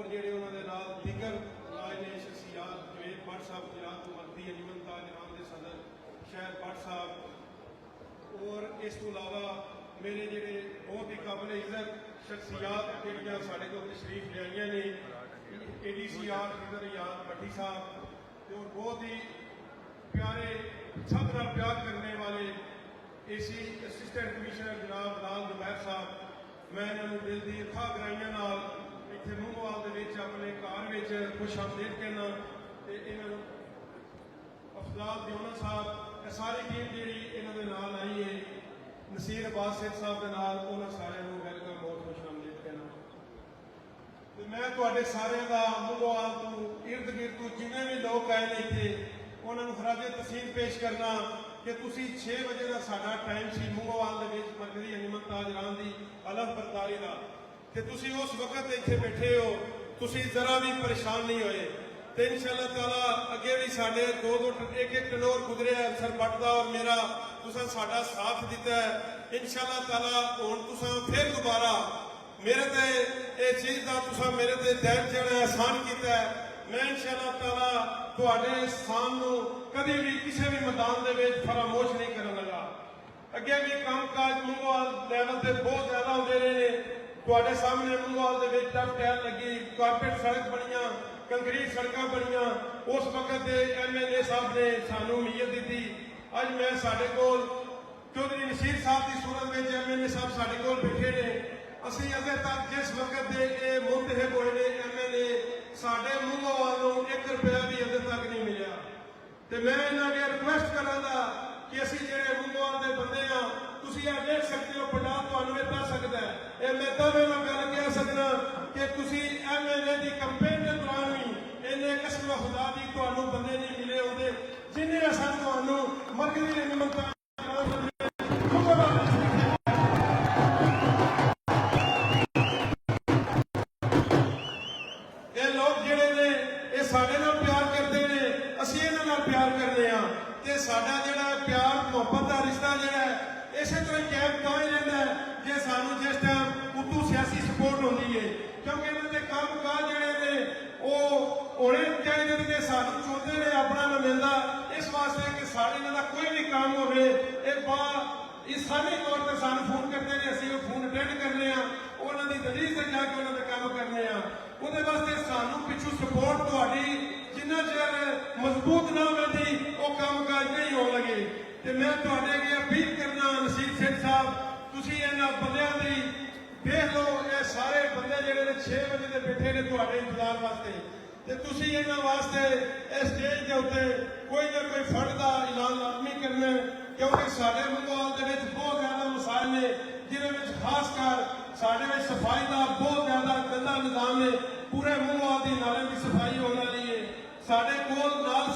और जेडे उन्होंने नाल दिगर आए ने शख्सियात जवेद भट्ट साहब गुजरात तो मकदी अलीमंता जनाब के सदर शहर भट्ट साहब और इस तो अलावा मेरे जेडे बहुत ही काबिल इज्जत शख्सियात जड़ियाँ साढ़े को तशरीफ लियाइया ने ADCR इधर याद भट्टी साहब और बहुत ही प्यारे सब नाल प्यार करने वाले AC असिस्टेंट कमिश्नर जनाब लाल दुबैर साहब मैं इन्होंने दिल की अखा गराइया नाल इत्थे मूंगवाल दे विच अपने घर विच खुश आमदीद कहना ते इन्होंने अफजाल दियोना साहब सारी टीम जी इन्होंने नाल आई है नसीर अब्बास सिंह साहब के नाल उन्होंने सारे वेलकम बहुत खुश आमदीद कहना ते मैं तुहाडे सारे का मूंगवाल तो इर्द गिर्द तो जिन्ने भी लोग आए ने इत्थे उन्होंने खराजे तहसीन पेश करना कि तुसी 6 बजे का साडा टाइम सी मूंगोवाल दे विच मरकजी अनिमत ताजरान दी अलग बरदारी का कि तुसी उस वक्त इत्थे बैठे हो तुसी जरा भी परेशान नहीं होए ते इंशाअल्लाह ताला अगे भी साडे एक टनोर गुजरे अफसर भट्ट दा और मेरा तुसा साडा साथ दिता है इंशाअल्लाह ताला हुण तुसा फिर दोबारा मेरे ते ये चीज का तुसा मेरे ते दैन जेड़ा एहसान किया है मैं इंशाअल्लाह ताला तुहाडे स्थान नूं कभी भी किसी भी मैदान दे विच फरामोश नहीं करन लगा अगे भी काम काज मूंगवाल लैवल ते बहुत ज्यादा होंदे रहे ने तुहाडे सामने मूंगवाल दे विच टफ टायर लगी कारपेट सड़क बनियां कंक्रीट सड़कां बनियां उस वक्त दे MLA साहब ने सानू उम्मीद दी अज मैं साडे कोल चौधरी नसीर साहब की सूरत में MLA साहब साडे कोल बैठे ने असीं अजे तक जिस वक्त दे मुंतखब होए ने MLA साडे मूंगवाल नूं 1 रुपया भी अजे तक नहीं मिलिया ते मैं इन्हां अगे रिक्वेस्ट करांगा कि असीं जिहड़े मूंगवाल दे बंदे आ तुसीं आ देख सकते हो पंडाल तुहानूं इह दस सकदा है इह मैं दावे नाल गल कह सकदा कि तुसीं MLA दी कैंपेन दे दौरान भी इन्ने कसम खुदा दी तुहानूं बंदे नहीं मिले होंदे जिन्ने असां तुहानूं मरकजी अनिमत साडे नाल प्यार करते हैं असीं इन्हां नाल प्यार करते हैं ते साडा जिहड़ा प्यार मुहब्बत का रिश्ता जिहड़ा है इसे तरह कायम तां ही रहिंदा है जे सानूं जिस टाइम उतों सियासी सपोर्ट होंदी है क्योंकि इन्हां दे काम काज जिहड़े ने ओह होने चाहिए कि सानूं चुनदे ने अपना नुमाइंदा इस वास्ते कि साडे इन्हां दा कोई भी काम होवे इंसानी तौर पर सानूं फोन करते हैं असीं ओह फोन अटेंड करने उन्हां दी दलील ते जाके उन्हां दे काम करने ਉਹਦੇ ਵਾਸਤੇ ਸਾਨੂੰ ਪਿੱਛੋਂ ਸਪੋਰਟ ਤੁਹਾਡੀ ਜਿੰਨਾ ਚਿਰ ਮਜ਼ਬੂਤ ਨਾ ਹੋਵੇਗੀ ਉਹ ਕੰਮ ਕਾਜ ਨਹੀਂ ਹੋਣ ਲੱਗੇ ਤੇ ਮੈਂ ਤੁਹਾਡੇ ਅੱਗੇ ਅਪੀਲ ਕਰਨਾ ਨਸੀਰ ਸਿੰਘ ਸਾਹਿਬ ਤੁਸੀਂ ਇਹਨਾਂ ਬੰਦਿਆਂ ਦੀ ਦੇਖ ਲਓ ਇਹ ਸਾਰੇ ਬੰਦੇ ਜਿਹੜੇ ਨੇ 6 ਵਜੇ ਦੇ ਬੈਠੇ ਨੇ ਤੁਹਾਡੇ ਇੰਤਜ਼ਾਰ ਵਾਸਤੇ ਤੇ ਤੁਸੀਂ ਇਹਨਾਂ ਵਾਸਤੇ ਇਸ ਸਟੇਜ ਦੇ ਉੱਤੇ ਕੋਈ ਨਾ ਕੋਈ ਫੰਡ ਦਾ ਐਲਾਨ ਲਾਜ਼ਮੀ ਕਰਨਾ ਕਿਉਂਕਿ ਸਾਡੇ मूंगवाल ਦੇ ਵਿੱਚ ਬਹੁਤ ਜ਼ਿਆਦਾ ਮਸਾਇਲ ਨੇ जिन्हें में खास कर साढ़े में सफाई का बहुत ज्यादा गंदा निजाम है पूरे मूंगवाल की नाले की सफाई होने वाली है साढ़े कोल नाल